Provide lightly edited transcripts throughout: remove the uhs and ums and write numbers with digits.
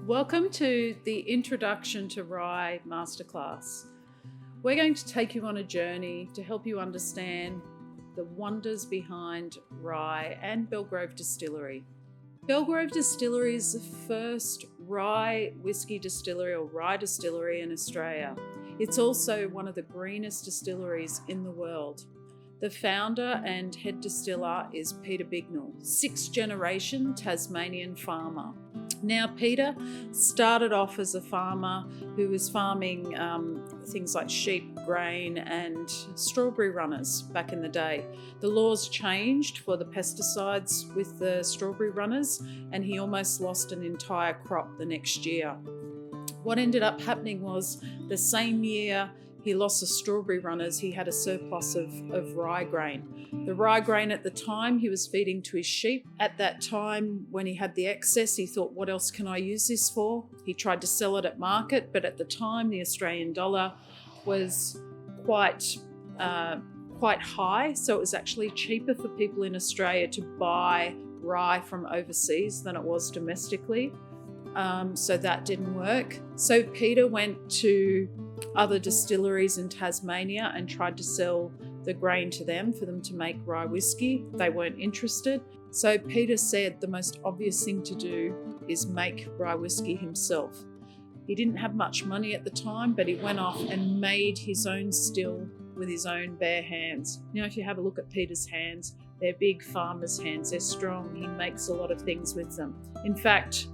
Welcome to the Introduction to Rye Masterclass. We're going to take you on a journey to help you understand the wonders behind Rye and Belgrove Distillery. Belgrove Distillery is the first rye whiskey distillery or rye distillery in Australia. It's also one of the greenest distilleries in the world. The founder and head distiller is Peter Bignell, sixth generation Tasmanian farmer. Now, Peter started off as a farmer who was farming things like sheep, grain and strawberry runners back in the day. The laws changed for the pesticides with the strawberry runners and he almost lost an entire crop the next year. What ended up happening was the same year he lost the strawberry runners, he had a surplus of rye grain. The rye grain at the time he was feeding to his sheep. At that time, when he had the excess, he thought, what else can I use this for? He tried to sell it at market, but at the time the Australian dollar was quite high, so it was actually cheaper for people in Australia to buy rye from overseas than it was domestically. So that didn't work. So Peter went to other distilleries in Tasmania and tried to sell the grain to them for them to make rye whiskey. They weren't interested. So Peter said the most obvious thing to do is make rye whiskey himself. He didn't have much money at the time, but he went off and made his own still with his own bare hands. You know, if you have a look at Peter's hands, they're big farmer's hands. They're strong. He makes a lot of things with them. In fact,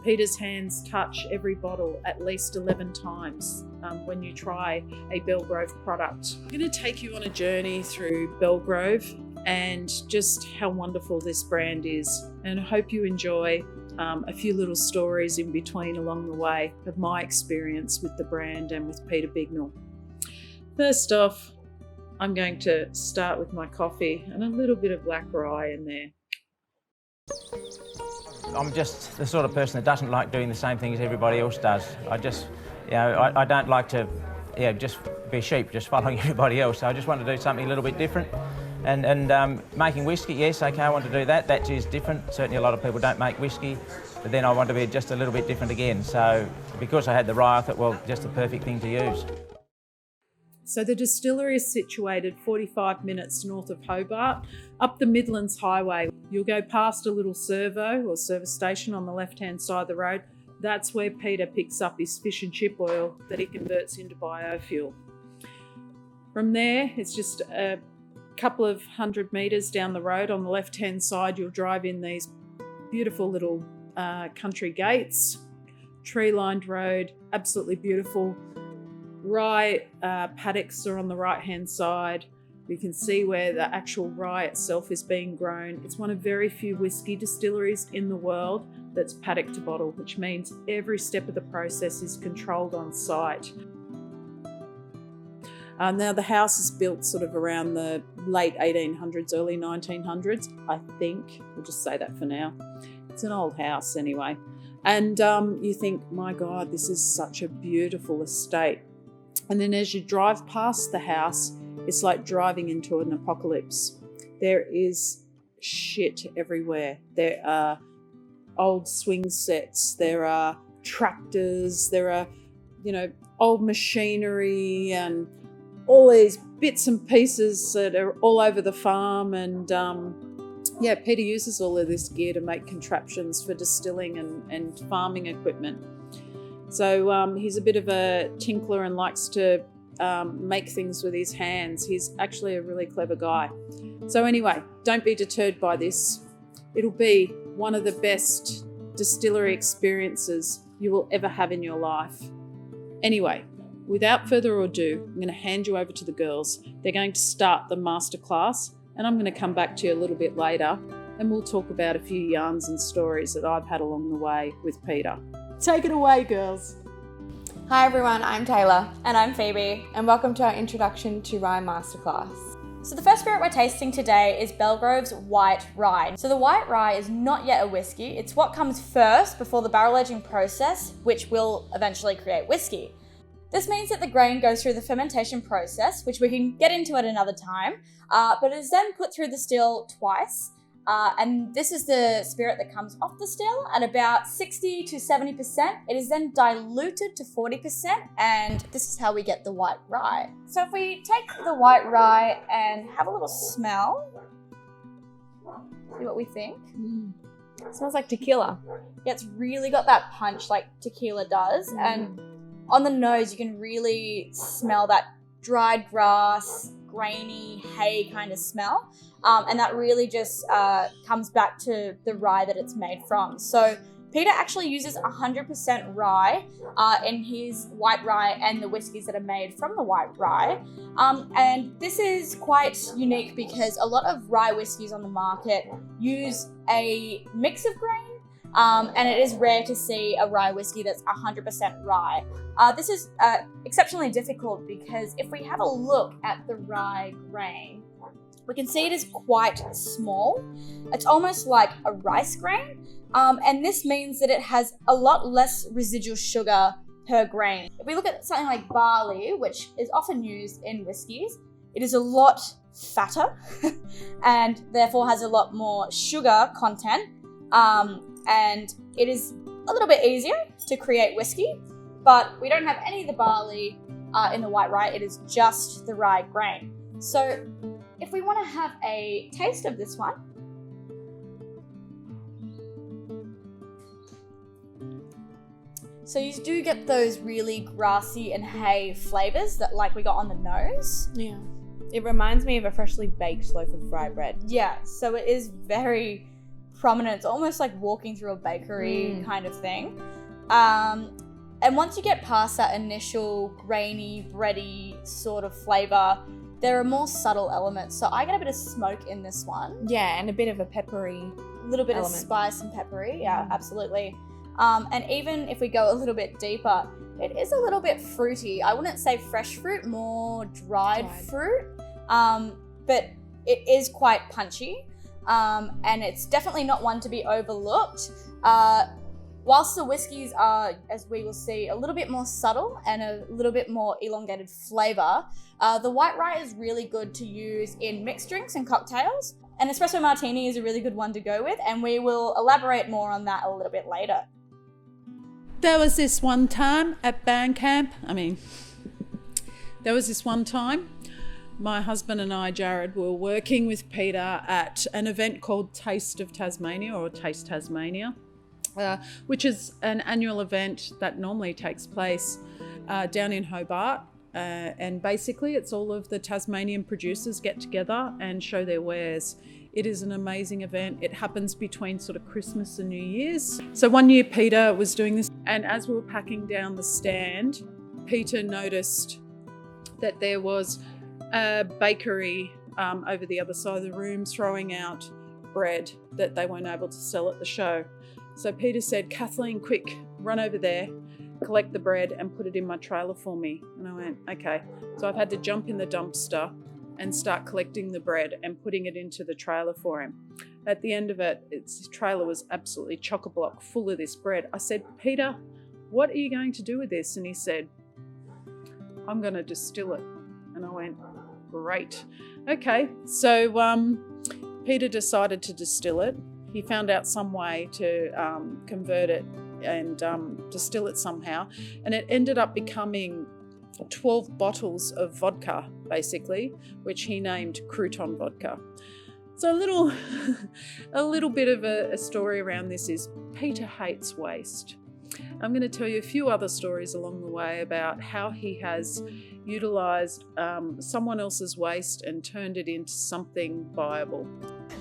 Peter's hands touch every bottle at least 11 times when you try a Belgrove product. I'm going to take you on a journey through Belgrove and just how wonderful this brand is. And I hope you enjoy a few little stories in between along the way of my experience with the brand and with Peter Bignell. First off, I'm going to start with my coffee and a little bit of Black Rye in there. I'm just the sort of person that doesn't like doing the same thing as everybody else does. I just, I don't like to, just be sheep, just following everybody else. So I just want to do something a little bit different. And making whiskey, yes, okay, I want to do that. That is different. Certainly a lot of people don't make whiskey, but then I want to be just a little bit different again. So because I had the rye, I thought, well, just the perfect thing to use. So the distillery is situated 45 minutes north of Hobart, up the Midlands Highway. You'll go past a little servo or service station on the left-hand side of the road. That's where Peter picks up his fish and chip oil that he converts into biofuel. From there, it's just a couple of 100 metres down the road. On the left-hand side, you'll drive in these beautiful little country gates, tree-lined road, absolutely beautiful. Rye paddocks are on the right-hand side. You can see where the actual rye itself is being grown. It's one of very few whiskey distilleries in the world that's paddock to bottle, which means every step of the process is controlled on site. Now the house is built sort of around the late 1800s, early 1900s, I think. We'll just say that for now. It's an old house anyway. And you think, my God, this is such a beautiful estate. And then as you drive past the house, it's like driving into an apocalypse. There is shit everywhere. There are old swing sets, there are tractors, there are, old machinery and all these bits and pieces that are all over the farm. And Peter uses all of this gear to make contraptions for distilling and farming equipment. So he's a bit of a tinkler and likes to make things with his hands. He's actually a really clever guy. So anyway, don't be deterred by this. It'll be one of the best distillery experiences you will ever have in your life. Anyway, without further ado, I'm going to hand you over to the girls. They're going to start the masterclass, and I'm going to come back to you a little bit later and we'll talk about a few yarns and stories that I've had along the way with Peter. Take it away, girls. Hi everyone, I'm Tailah. And I'm Phoebe. And welcome to our Introduction to Rye Masterclass. So the first spirit we're tasting today is Belgrove's White Rye. So the White Rye is not yet a whiskey. It's what comes first before the barrel aging process, which will eventually create whiskey. This means that the grain goes through the fermentation process, which we can get into at another time, but it is then put through the still twice, And this is the spirit that comes off the still at about 60 to 70%. It is then diluted to 40%, and this is how we get the white rye. So if we take the white rye and have a little smell, see what we think. It smells like tequila. Yeah, it's really got that punch like tequila does. And on the nose, you can really smell that dried grass, grainy hay kind of smell. And that really just comes back to the rye that it's made from. So Peter actually uses 100% rye in his white rye and the whiskies that are made from the white rye. And this is quite unique because a lot of rye whiskies on the market use a mix of grain. And it is rare to see a rye whiskey that's 100% rye. This is exceptionally difficult because if we have a look at the rye grain, we can see it is quite small. It's almost like a rice grain. And this means that it has a lot less residual sugar per grain. If we look at something like barley, which is often used in whiskies, it is a lot fatter and therefore has a lot more sugar content. And it is a little bit easier to create whiskey, but we don't have any of the barley in the white rye. It is just the rye grain. So if we want to have a taste of this one, so you do get those really grassy and hay flavors that like we got on the nose. Yeah. It reminds me of a freshly baked loaf of rye bread. Yeah, so it is very prominent. It's almost like walking through a bakery kind of thing. And once you get past that initial grainy, bready sort of flavor, there are more subtle elements. So I get a bit of smoke in this one. Yeah, and a bit of a peppery little bit element. Of spice and peppery. Yeah, absolutely. And even if we go a little bit deeper, it is a little bit fruity. I wouldn't say fresh fruit, more dried. Fruit. But it is quite punchy. And it's definitely not one to be overlooked. Whilst the whiskies are, as we will see, a little bit more subtle and a little bit more elongated flavour, the white rye is really good to use in mixed drinks and cocktails. An espresso martini is a really good one to go with, and we will elaborate more on that a little bit later. There was this one time at band camp, my husband and I, Jared, were working with Peter at an event called Taste of Tasmania, or Taste Tasmania, which is an annual event that normally takes place down in Hobart. And basically it's all of the Tasmanian producers get together and show their wares. It is an amazing event. It happens between sort of Christmas and New Year's. So one year Peter was doing this, and as we were packing down the stand, Peter noticed that there was a bakery over the other side of the room throwing out bread that they weren't able to sell at the show. So Peter said, "Kathleen, quick, run over there, collect the bread and put it in my trailer for me." And I went, okay. So I've had to jump in the dumpster and start collecting the bread and putting it into the trailer for him. At the end of it, his trailer was absolutely chock-a-block full of this bread. I said, "Peter, what are you going to do with this?" And he said, "I'm going to distill it." And I went, "Great." Okay, so Peter decided to distill it. He found out some way to convert it and distill it somehow. And it ended up becoming 12 bottles of vodka, basically, which he named Crouton vodka. So a little bit of a story around this is Peter hates waste. I'm going to tell you a few other stories along the way about how he has utilised someone else's waste and turned it into something viable.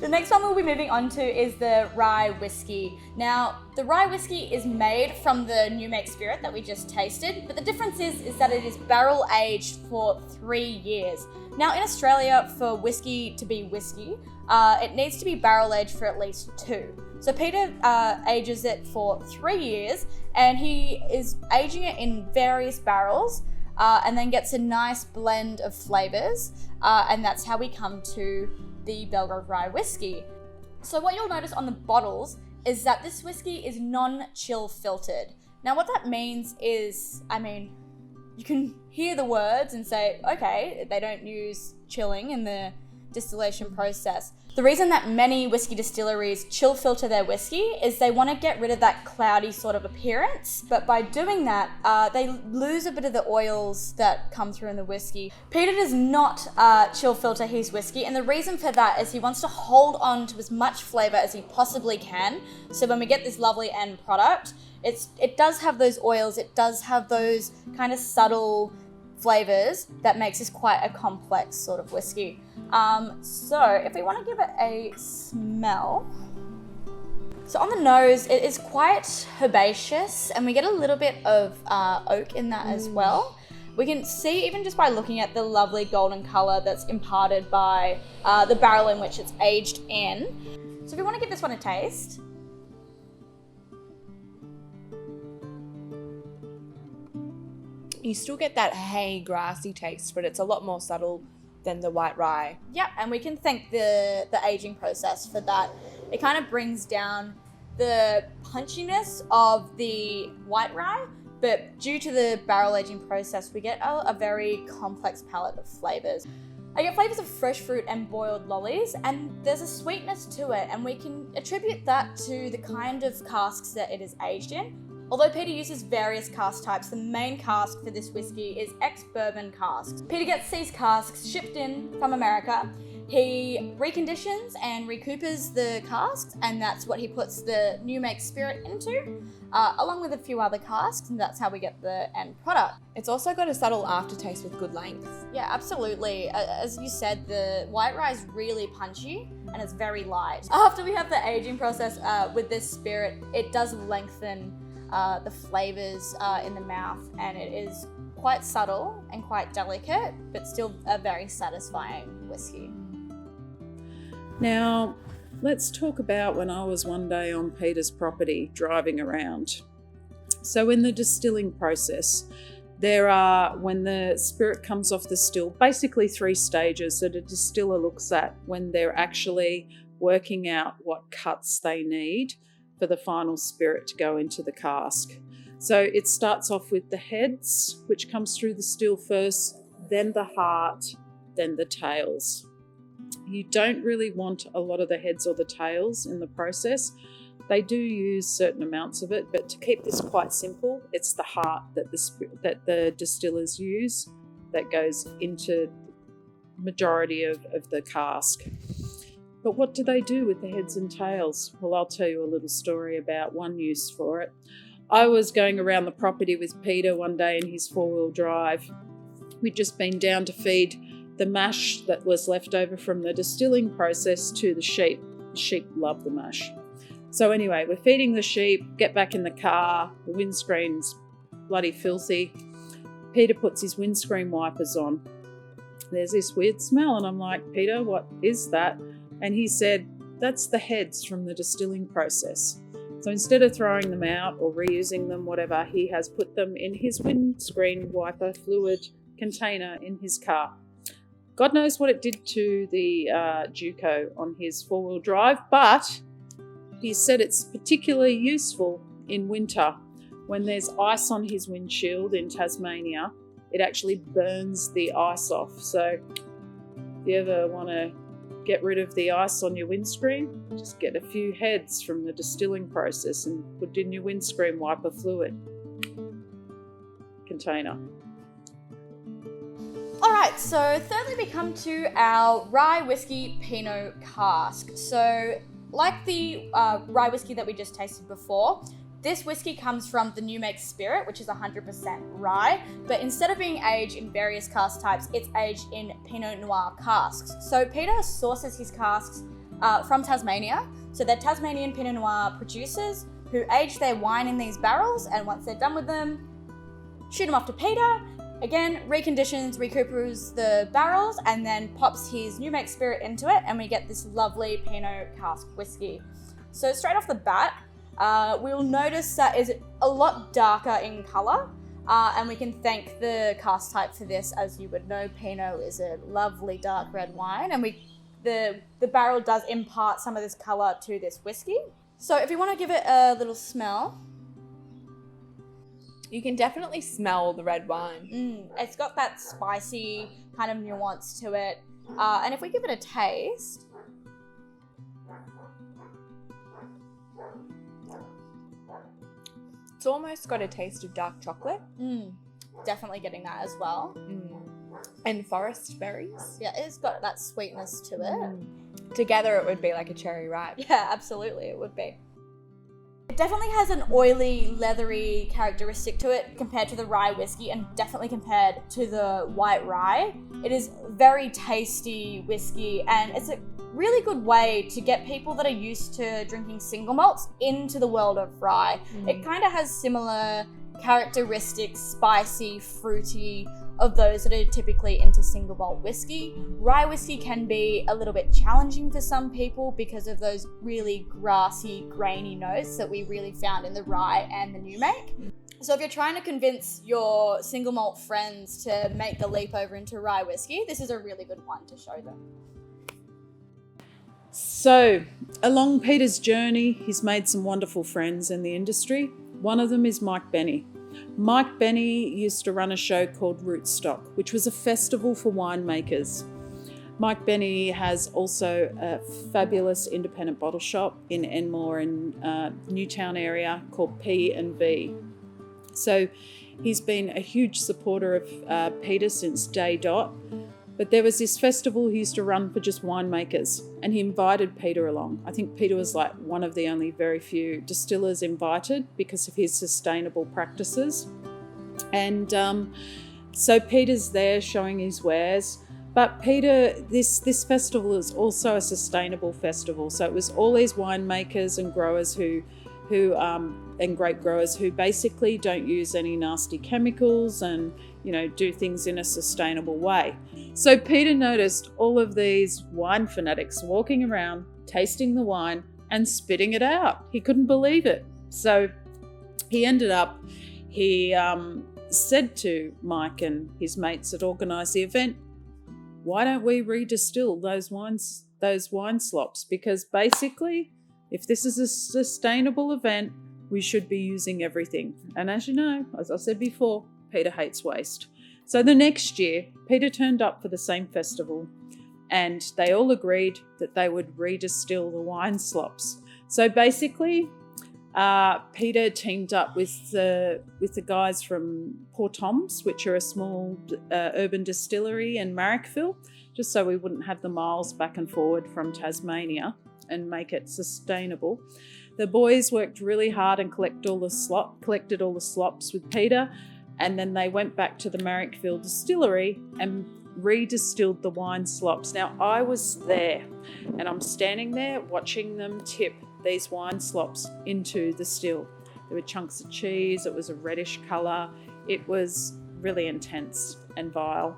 The next one we'll be moving on to is the Rye Whisky. Now, the Rye Whisky is made from the new make spirit that we just tasted, but the difference is that it is barrel aged for 3 years. Now, in Australia, for whiskey to be whiskey, it needs to be barrel aged for at least 2. So Peter ages it for 3 years, and he is aging it in various barrels, and then gets a nice blend of flavours, and that's how we come to the Belgrove Rye Whisky. So what you'll notice on the bottles is that this whiskey is non-chill filtered. Now what that means is, you can hear the words and say, okay, they don't use chilling in the distillation process. The reason that many whiskey distilleries chill filter their whiskey is they want to get rid of that cloudy sort of appearance, but by doing that, they lose a bit of the oils that come through in the whiskey. Peter does not chill filter his whiskey, and the reason for that is he wants to hold on to as much flavour as he possibly can, so when we get this lovely end product, it does have those oils, it does have those kind of subtle flavours that makes this quite a complex sort of whiskey. So if we want to give it a smell, so on the nose it is quite herbaceous, and we get a little bit of oak in that as well. We can see even just by looking at the lovely golden colour that's imparted by the barrel in which it's aged in. So if we want to give this one a taste, You still get that hay grassy taste, but it's a lot more subtle than the white rye. yeah, and we can thank the aging process for that. It kind of brings down the punchiness of the white rye, but due to the barrel aging process, we get a very complex palette of flavors. I get flavors of fresh fruit and boiled lollies, and there's a sweetness to it, and we can attribute that to the kind of casks that it is aged in. Although Peter uses various cask types, the main cask for this whiskey is ex-bourbon casks. Peter gets these casks shipped in from America. He reconditions and recoupers the casks, and that's what he puts the new make spirit into, along with a few other casks, and that's how we get the end product. It's also got a subtle aftertaste with good length. Yeah, absolutely. As you said, the white rye is really punchy and it's very light. After we have the aging process with this spirit, it does lengthen the flavors in the mouth, and it is quite subtle and quite delicate, but still a very satisfying whiskey. Now, let's talk about when I was one day on Peter's property driving around. So in the distilling process, there are, when the spirit comes off the still, basically 3 stages that a distiller looks at when they're actually working out what cuts they need for the final spirit to go into the cask. So it starts off with the heads, which comes through the still first, then the heart, then the tails. You don't really want a lot of the heads or the tails in the process. They do use certain amounts of it, but to keep this quite simple, it's the heart that the distillers use that goes into majority of the cask. But what do they do with the heads and tails? Well, I'll tell you a little story about one use for it. I was going around the property with Peter one day in his 4-wheel drive. We'd just been down to feed the mash that was left over from the distilling process to the sheep. The sheep love the mash. So anyway, we're feeding the sheep, get back in the car, the windscreen's bloody filthy. Peter puts his windscreen wipers on. There's this weird smell, and I'm like, Peter, what is that? And he said, that's the heads from the distilling process. So instead of throwing them out or reusing them, whatever, he has put them in his windscreen wiper fluid container in his car. God knows what it did to the Duco on his 4-wheel drive, but he said it's particularly useful in winter. When there's ice on his windshield in Tasmania, it actually burns the ice off. So if you ever want to get rid of the ice on your windscreen, just get a few heads from the distilling process and put in your windscreen wiper fluid container. Alright, so thirdly we come to our Rye Whisky Pinot cask. So like the Rye Whisky that we just tasted before, this whiskey comes from the new make spirit, which is 100% rye, but instead of being aged in various cask types, it's aged in Pinot Noir casks. So Peter sources his casks from Tasmania. So they're Tasmanian Pinot Noir producers who age their wine in these barrels, and once they're done with them, shoot them off to Peter. Again, reconditions, recoupers the barrels, and then pops his new make spirit into it, and we get this lovely Pinot cask whiskey. So straight off the bat, we'll notice that it's a lot darker in colour, and we can thank the cask type for this. As you would know, Pinot is a lovely dark red wine, and the barrel does impart some of this colour to this whiskey. So if you want to give it a little smell, You can definitely smell the red wine. it's got that spicy kind of nuance to it. And if we give it a taste, It's almost got a taste of dark chocolate. definitely getting that as well. And forest berries. Yeah, it's got that sweetness to it. Together it would be like a cherry ripe. Yeah, absolutely, it would be. It definitely has an oily, leathery characteristic to it compared to the rye whiskey, and definitely compared to the white rye. It is very tasty whiskey, and it's a really good way to get people that are used to drinking single malts into the world of rye. It kind of has similar characteristics, spicy, fruity, of those that are typically into single malt whiskey. Rye whiskey can be a little bit challenging for some people because of those really grassy, grainy notes that we really found in the rye and the new make. So if you're trying to convince your single malt friends to make the leap over into rye whiskey, this is a really good one to show them. So, along Peter's journey, he's made some wonderful friends in the industry. One of them is Mike Benny. Mike Benny used to run a show called Rootstock, which was a festival for winemakers. Mike Benny has also a fabulous independent bottle shop in Enmore in Newtown area called P&V. So he's been a huge supporter of Peter since day dot. But there was this festival he used to run for just winemakers, and he invited Peter along. I think Peter was like one of the only very few distillers invited because of his sustainable practices. And so Peter's there showing his wares. But Peter, this festival is also a sustainable festival. So it was all these winemakers and growers who and grape growers who basically don't use any nasty chemicals and, you know, do things in a sustainable way. So Peter noticed all of these wine fanatics walking around, tasting the wine and spitting it out. He couldn't believe it. So he said to Mike and his mates that organised the event, why don't we redistill those wine slops? Because basically, if this is a sustainable event, we should be using everything. And as you know, as I said before, Peter hates waste. So the next year, Peter turned up for the same festival and they all agreed that they would redistill the wine slops. So basically, Peter teamed up with the guys from Poor Tom's, which are a small urban distillery in Marrickville, just so we wouldn't have the miles back and forward from Tasmania and make it sustainable. The boys worked really hard and collected all the slops with Peter, and then they went back to the Marrickville distillery and redistilled the wine slops. Now, I was there and I'm standing there watching them tip these wine slops into the still. There were chunks of cheese, it was a reddish colour, it was really intense and vile.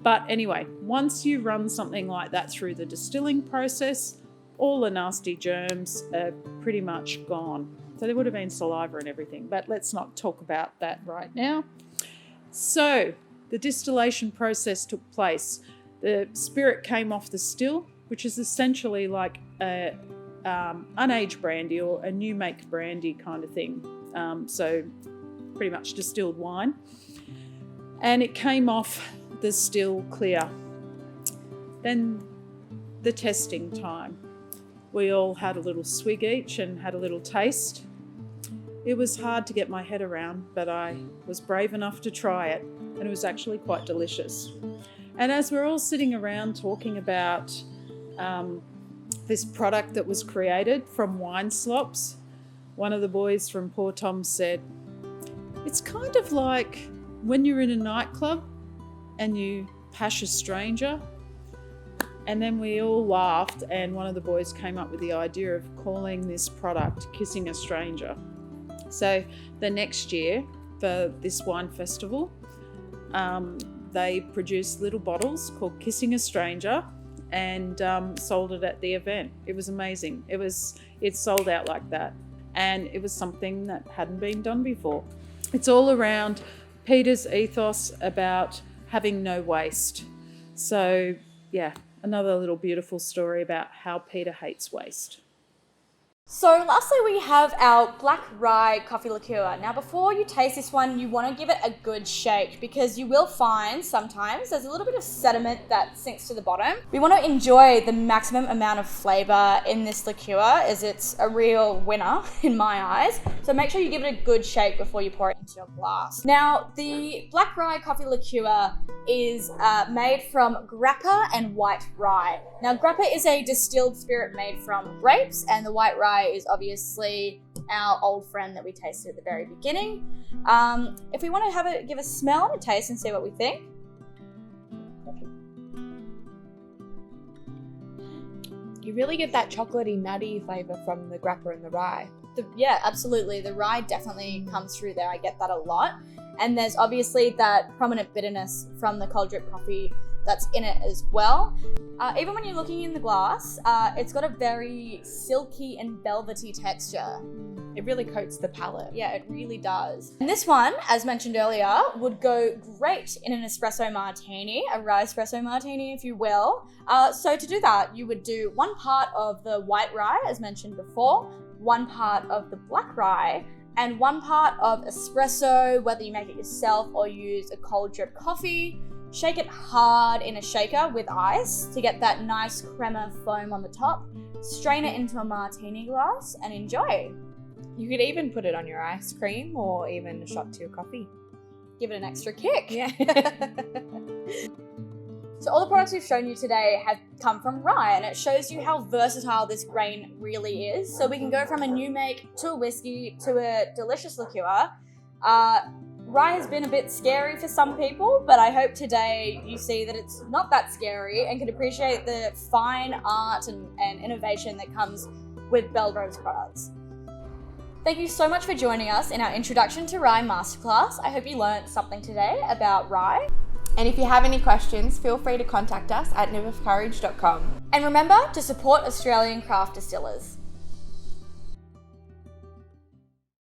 But anyway, once you run something like that through the distilling process, all the nasty germs are pretty much gone. So there would have been saliva and everything, but let's not talk about that right now. So the distillation process took place. The spirit came off the still, which is essentially like a unaged brandy or a new make brandy kind of thing. So pretty much distilled wine. And it came off the still clear. Then the testing time. We all had a little swig each and had a little taste. It was hard to get my head around, but I was brave enough to try it, and it was actually quite delicious. And as we're all sitting around talking about this product that was created from wine slops, one of the boys from Poor Tom said, it's kind of like when you're in a nightclub and you pash a stranger. And then we all laughed, and one of the boys came up with the idea of calling this product Kissing a Stranger. So the next year for this wine festival, they produced little bottles called Kissing a Stranger and sold it at the event. It was amazing. It sold out like that. And it was something that hadn't been done before. It's all around Peter's ethos about having no waste. So yeah, another little beautiful story about how Peter hates waste. So lastly, we have our Black Rye Coffee Liqueur. Now, before you taste this one, you want to give it a good shake because you will find sometimes there's a little bit of sediment that sinks to the bottom. We want to enjoy the maximum amount of flavor in this liqueur as it's a real winner in my eyes. So make sure you give it a good shake before you pour it into your glass. Now, the Black Rye Coffee Liqueur is made from grappa and white rye. Now, grappa is a distilled spirit made from grapes, and the white rye is obviously our old friend that we tasted at the very beginning. If we want to give a smell and a taste and see what we think. You really get that chocolatey, nutty flavour from the grappa and the rye. Yeah, absolutely. The rye definitely comes through there. I get that a lot. And there's obviously that prominent bitterness from the cold drip coffee that's in it as well. Even when you're looking in the glass, it's got a very silky and velvety texture. It really coats the palate. Yeah, it really does. And this one, as mentioned earlier, would go great in an espresso martini, a rye espresso martini, if you will. So to do that, you would do 1 part of the white rye, as mentioned before, 1 part of the black rye, and 1 part of espresso, whether you make it yourself or use a cold drip coffee. Shake it hard in a shaker with ice to get that nice crema foam on the top. Strain it into a martini glass and enjoy. You could even put it on your ice cream or even a shot to your coffee. Give it an extra kick. Yeah. So all the products we've shown you today have come from rye, and it shows you how versatile this grain really is. So we can go from a new make to a whiskey to a delicious liqueur. Rye has been a bit scary for some people, but I hope today you see that it's not that scary and can appreciate the fine art and innovation that comes with Belgrove's products. Thank you so much for joining us in our Introduction to Rye Masterclass. I hope you learned something today about rye. And if you have any questions, feel free to contact us at nibofcourage.com. And remember to support Australian craft distillers.